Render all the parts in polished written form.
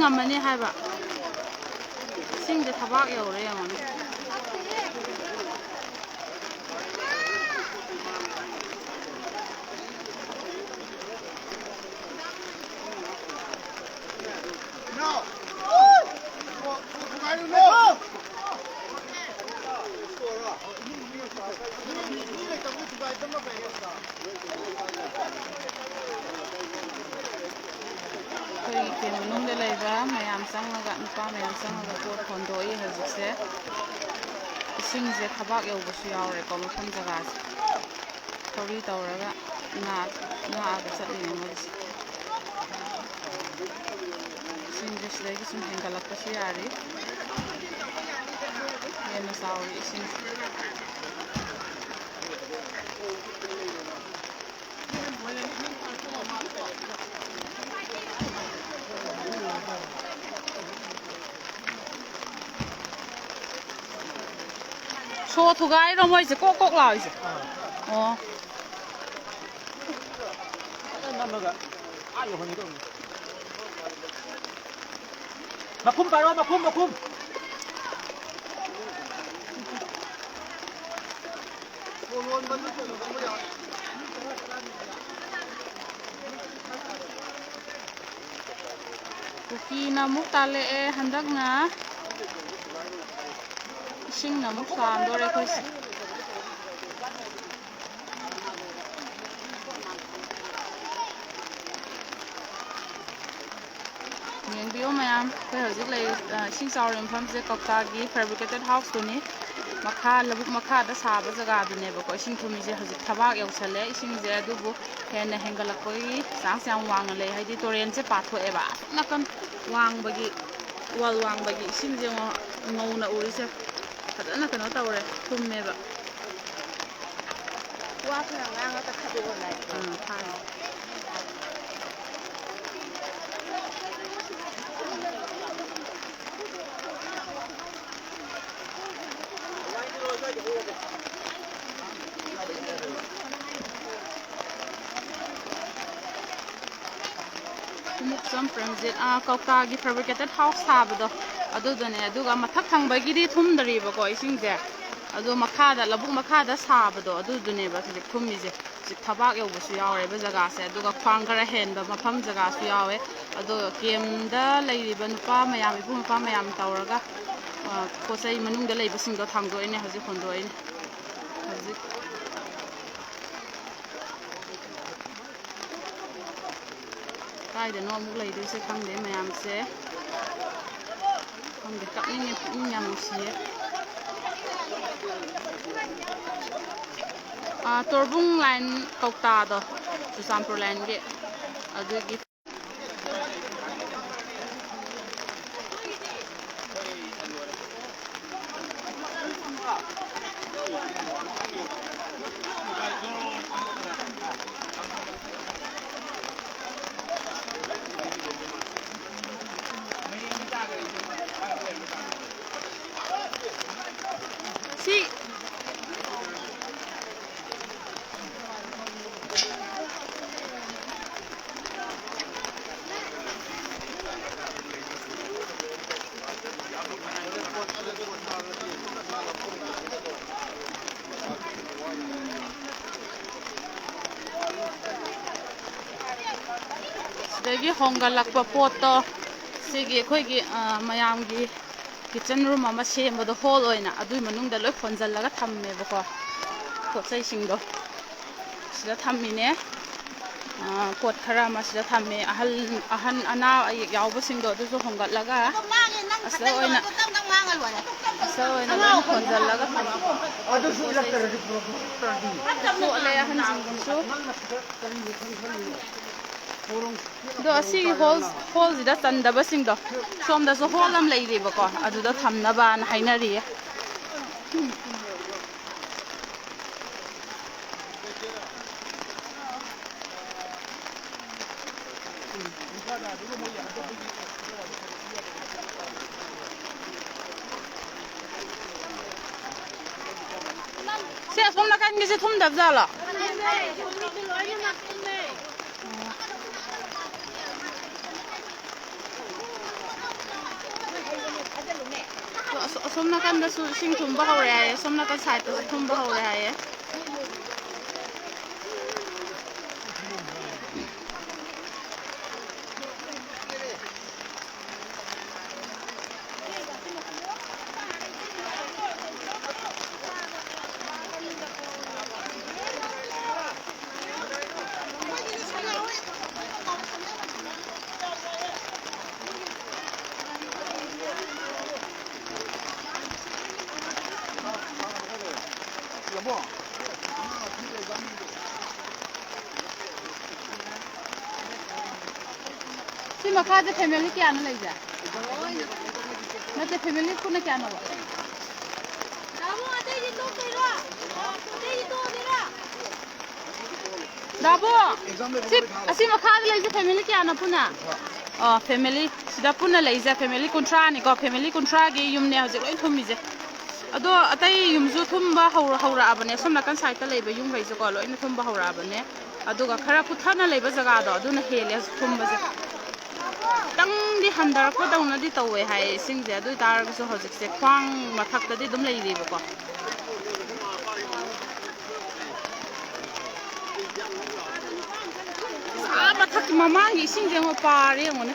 ꯊꯤꯡꯉꯝꯃꯅꯤ ꯍꯥꯏꯕ ꯏꯁꯤꯡꯁꯦ ꯊꯕꯥꯛ ꯌꯧꯔꯦ ꯌꯦꯡꯉꯣꯅꯦ ꯑꯩꯈꯣꯏꯒꯤ ꯀꯦꯝ ꯃꯅꯨꯡꯗ ꯂꯩꯕ ꯃꯌꯥꯝ ꯆꯪꯉꯒ ꯅꯨꯄꯥ ꯃꯌꯥꯝ ꯆꯪꯉꯒ ꯄꯣꯠ ꯍꯣꯟꯗꯣꯛꯏ ꯍꯧꯖꯤꯛꯁꯦ ꯏꯁꯤꯡꯁꯦ ꯊꯕꯥꯛ ꯌꯧꯕꯁꯨ ꯌꯥꯎꯔꯦꯀꯣ ꯃꯐꯝ ꯖꯒꯥꯁꯦ ꯊꯧꯔꯤ ꯇꯧꯔꯒ ꯉꯥꯛꯑꯒ ꯆꯠꯂꯤꯅꯦ ꯃꯣꯏꯁꯦ इसिंजे सिदागी सुम हेंगलक्पसु यारी हेन्ना चाउरी इसिं सो थुगाइरो मोइसे कोक कोक लाइसे Makum paro makum Kuki na muk tale handak na ising na muk samdore kois Biyo mayam koi hojik lai ising saurim phamse Kaukta-gi fabricated house tuni makha labuk makha da saba jaga dune ba ko ising thumi je hojik thabak yausale ising je adubu henna hengalakoi sang sang wang le haidi toren je patho eba nakan wang bagi wal wang bagi ising je ngau na uri se kadana kana tawre thumme ba wa khana nga ta khadu lai phan Some friends did Kaukta-gi fabricated house sabado adudane aduga mathak thangbagi di thumdari ba ko ising je adu makhada labuk makhada sabado adudune ba sik thummi je sik thabak yobusu yaure ba jaga se aduga khwang khara hen ba mafam jaga su yawe adu kemda leiriba nupa mayam ibu nupa mayam tawraga posai manungda leibasing do thangdo ine haji khondo ine haji Kaida no amuk leidoi se khangde mayam se khangde kapning pung yam nusiye Torbung line Kaukta do Chusampur line ge adugi Dagi hongal lakpa poto sigi khoigi mayam gi kitchen room ama sembodo hall oina adui manung da loi khonjal laga thamme bako pochai singdo sida thammine pot khara ma sida thamme ahan ana yawbo singdo du so hongal laga asa oina khonjal laga thamma adu su lakta ri so le ahan singdum su do asi hall zida tandaba singdo somda so hall am leiri bako aduda thamnaba na hainari se somna kan ngi se thumdab zala ꯑꯁꯣꯝ ꯅꯥꯀꯟꯗꯁꯨ ꯏꯁꯤꯡ ꯊꯨꯝꯕ ꯍꯧꯔꯦ ꯍꯥꯏꯌꯦ ꯑꯁꯣꯝ ꯅꯥꯀꯟ ꯁꯥꯏꯗꯇꯁꯨ ꯊꯨꯝꯕ ꯍꯧꯔꯦ ꯍꯥꯏꯌꯦ ꯁꯤ ꯃꯈꯥꯗ ꯐꯦꯃꯤꯂꯤ ꯀꯌꯥꯅꯣ ꯂꯩꯖꯦ ꯅꯠꯇꯦ ꯐꯦꯃꯤꯂꯤ ꯄꯨꯟꯅ ꯀꯌꯥꯅꯣ ꯗꯥꯕꯣ ꯑꯁꯤ ꯃꯈꯥꯗ ꯂꯩꯖꯦ ꯐꯦꯃꯤꯂꯤ ꯀꯌꯥꯅꯣ ꯄꯨꯟꯅ ꯐꯦꯃꯤꯂꯤ ꯁꯤꯗ ꯄꯨꯟꯅ ꯂꯩꯖꯦ ꯐꯦꯃꯤꯂꯤ 30ꯅꯤꯀꯣ ꯐꯦꯃꯤꯂꯤ 30ꯒꯤ ꯌꯨꯝꯅꯦ ꯍꯧꯖꯤꯛ ꯂꯣꯏ ꯊꯨꯝꯃꯤꯖꯦ ꯑꯗꯣ ꯑꯇꯩ ꯌꯨꯝꯁꯨ ꯊꯨꯝꯕ ꯍꯧꯔꯛꯑꯕꯅꯦ ꯁꯣꯝ ꯅꯥꯀꯟ ꯁꯥꯏꯗꯇ ꯂꯩꯕ ꯌꯨꯝꯈꯩꯁꯨꯀꯣ ꯂꯣꯏꯅ ꯊꯨꯝꯕ ꯍꯧꯔꯛꯑꯕꯅꯦ ꯑꯗꯨꯒ ꯈꯔ ꯀꯨꯊꯅ ꯂꯩꯕ ꯖꯒꯥꯗꯣ ꯑꯗꯨꯅ ꯍꯦꯜꯂꯦ ꯊꯨꯝꯕꯁꯦ ꯈꯤꯇꯪꯗꯤ ꯍꯟꯊꯔꯛꯄꯗꯧꯅꯗꯤ ꯇꯧꯋꯦ ꯍꯥꯏꯌꯦ ꯏꯁꯤꯡꯁꯦ ꯑꯗꯨ ꯑꯣꯏꯇꯥꯔꯒꯁꯨ ꯍꯧꯖꯤꯛꯁꯦ ꯈ꯭ꯋꯥꯡ ꯃꯊꯛꯇꯗꯤ ꯑꯗꯨꯝ ꯂꯩꯔꯤꯕꯀꯣ ꯃꯊꯛꯀꯤ ꯃꯃꯥꯡꯒꯤ ꯏꯁꯤꯡꯁꯦ ꯑꯃꯨꯛ ꯄꯥꯔꯦ ꯌꯦꯡꯉꯨꯅꯦ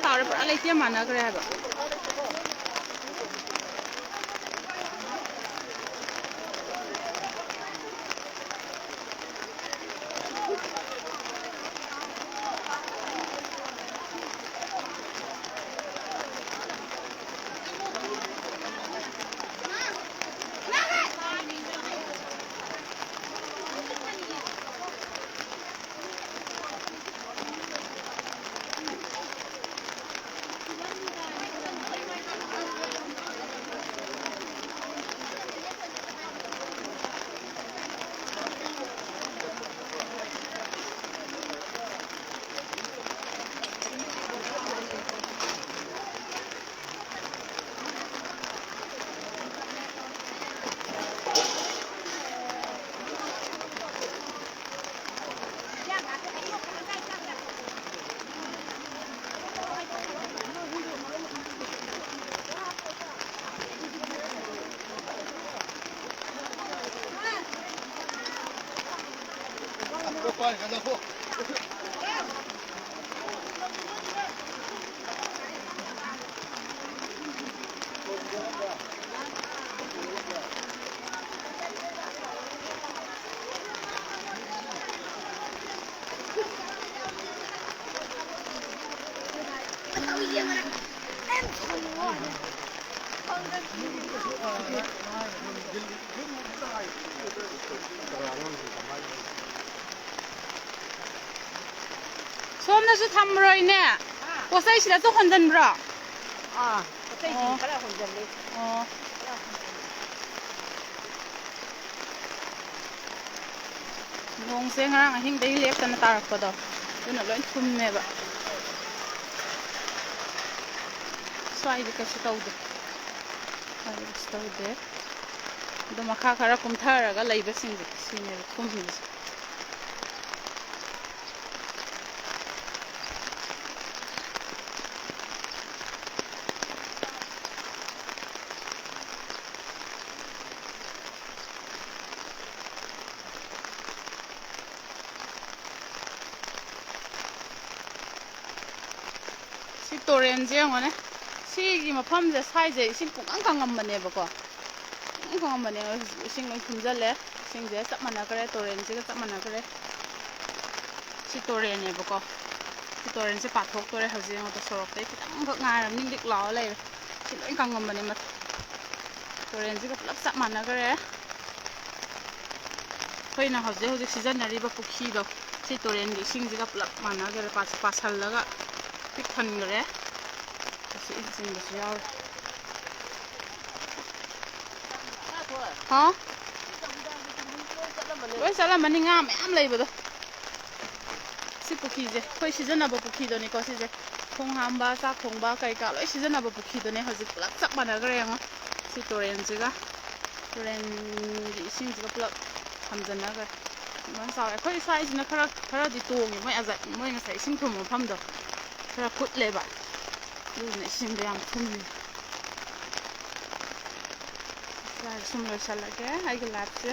ꯇꯥꯎꯔꯦ ꯄꯨꯔꯥ ꯂꯩꯇꯦꯝ ꯃꯥꯟꯅꯈ꯭ꯔꯦ ꯍꯥꯏꯕ ꯁꯣꯝꯅꯁꯨ ꯊꯝꯕ꯭ꯔꯣꯏꯅꯦ ꯄꯣꯠꯆꯩꯁꯤꯗ ꯍꯣꯟꯖꯟꯕ꯭ꯔꯣ ꯄꯣꯠꯆꯩꯁꯤ ꯈꯔ ꯍꯣꯟꯖꯜꯂꯤ ꯅꯣꯡꯁꯦ ꯉꯔꯥꯡ ꯑꯍꯤꯡꯗꯒꯤ ꯂꯦꯞꯇꯅ ꯇꯥꯔꯛꯄꯗꯣ ꯑꯗꯨꯅ ꯂꯣꯏ ꯊꯨꯝꯃꯦꯕ ꯁ꯭ꯋꯥꯏꯗꯤ ꯀꯩꯁꯨ ꯇꯧꯗꯦ ꯁ꯭ꯋꯥꯏꯗꯤ ꯀꯩꯁꯨ ꯇꯧꯗꯦ ꯑꯗꯣ ꯃꯈꯥ ꯈꯔ ꯀꯨꯝꯊꯔꯒ ꯂꯩꯕꯁꯤꯡꯁꯦ ꯁꯤꯅꯦꯕ ꯊꯨꯝꯃꯤꯁꯦ ꯁꯤ ꯇꯣꯔꯦꯟꯁꯦ ꯌꯦꯡꯉꯣꯅꯦ ꯁꯤꯒꯤ ꯃꯐꯝꯁꯦ ꯁ꯭ꯋꯥꯏꯁꯦ ꯏꯁꯤꯡ ꯄꯨꯡꯀꯪ ꯀꯪꯉꯝꯕꯅꯦꯕꯀꯣ ꯄꯨꯡꯀꯪ ꯀꯪꯉꯝꯕꯅꯦ ꯏꯁꯤꯡ ꯂꯣꯏ ꯊꯨꯝꯖꯤꯜꯂꯦ ꯏꯁꯤꯡꯁꯦ ꯆꯞ ꯃꯥꯟꯅꯈ꯭ꯔꯦ ꯇꯣꯔꯦꯟꯁꯤꯒ ꯆꯞ ꯃꯥꯟꯅꯈ꯭ꯔꯦ ꯁꯤ ꯇꯣꯔꯦꯟꯅꯦꯕꯀꯣ ꯁꯤ ꯇꯣꯔꯦꯟꯁꯦ ꯄꯥꯊꯣꯛꯇꯣꯔꯦ ꯍꯧꯖꯤꯛ ꯌꯦꯡꯉꯣ ꯁꯣꯔꯣꯛꯇꯩ ꯈꯤꯇꯪꯈꯛ ꯉꯥꯏꯔꯕ ꯅꯤꯛ ꯅꯤꯛ ꯂꯥꯎꯔ ꯂꯩꯔꯦ ꯁꯤ ꯂꯣꯏ ꯀꯪꯉꯝꯕꯅꯦ ꯇꯣꯔꯦꯟꯁꯤꯒ ꯄꯨꯂꯞ ꯆꯞ ꯃꯥꯟꯅꯈ꯭ꯔꯦ ꯑꯩꯈꯣꯏꯅ ꯍꯧꯖꯤꯛ ꯁꯤꯖꯤꯟꯅꯔꯤꯕ ꯄꯨꯈ꯭ꯔꯤꯗꯣ ꯁꯤ ꯇꯣꯔꯦꯟꯒꯤ ꯏꯁꯤꯡꯁꯤꯒ ꯄꯨꯂꯞ ꯃꯥꯟꯅꯈ꯭ꯔꯦ ꯄꯥꯁꯜꯂꯒ ꯄꯤꯛ ꯊꯟꯈ꯭ꯔꯦ ꯑꯁꯤ ꯏꯟꯆꯤꯡꯕꯁꯨ ꯌꯥꯎꯔꯦ ꯂꯣꯏ ꯆꯠꯂꯝꯃꯅꯤ ꯉꯥ ꯃꯌꯥꯝ ꯂꯩꯕꯗꯣ ꯁꯤ ꯄꯨꯈ꯭ꯔꯤꯁꯦ ꯑꯩꯈꯣꯏ ꯁꯤꯖꯤꯟꯅꯕ ꯄꯨꯈ꯭ꯔꯤꯗꯨꯅꯤꯀꯣ ꯁꯤꯁꯦ ꯈꯣꯡ ꯍꯥꯝꯕ ꯆꯥꯛ ꯊꯣꯡꯕ ꯀꯩꯀꯥ ꯂꯣꯏ ꯁꯤꯖꯤꯟꯅꯕ ꯄꯨꯈ꯭ꯔꯤꯗꯨꯅꯦ ꯍꯧꯖꯤꯛ ꯄꯨꯂꯞ ꯆꯞ ꯃꯥꯟꯅꯈ꯭ꯔꯦ ꯌꯦꯡꯉꯣ ꯁꯤ ꯇꯣꯔꯦꯟꯁꯤꯒ ꯇꯨꯔꯦꯟꯒꯤ ꯏꯁꯤꯡꯁꯤꯒ ꯄꯨꯂꯞ ꯊꯝꯖꯟꯅꯈ꯭ꯔꯦ ꯌꯥꯝ ꯆꯥꯎꯋꯦ ꯑꯩꯈꯣꯏ ꯁ꯭ꯋꯥꯏꯁꯤꯅ ꯈꯔꯗꯤ ꯇꯣꯡꯉꯦ ꯃꯣꯏ ꯉꯁꯥꯏ ꯏꯁꯤꯡ ꯊꯨꯝꯕ ꯃꯐꯝꯗꯣ ꯈꯔ ꯀꯨꯠꯂꯦꯕ ꯑꯗꯨꯗꯨꯅ ꯏꯁꯤꯡꯗꯣ ꯌꯥꯝ ꯊꯨꯝꯃꯤ ꯁꯨꯝ ꯂꯣꯏꯁꯤꯜꯂꯒꯦ ꯑꯩꯒꯤ ꯂꯥꯏꯐꯁꯦ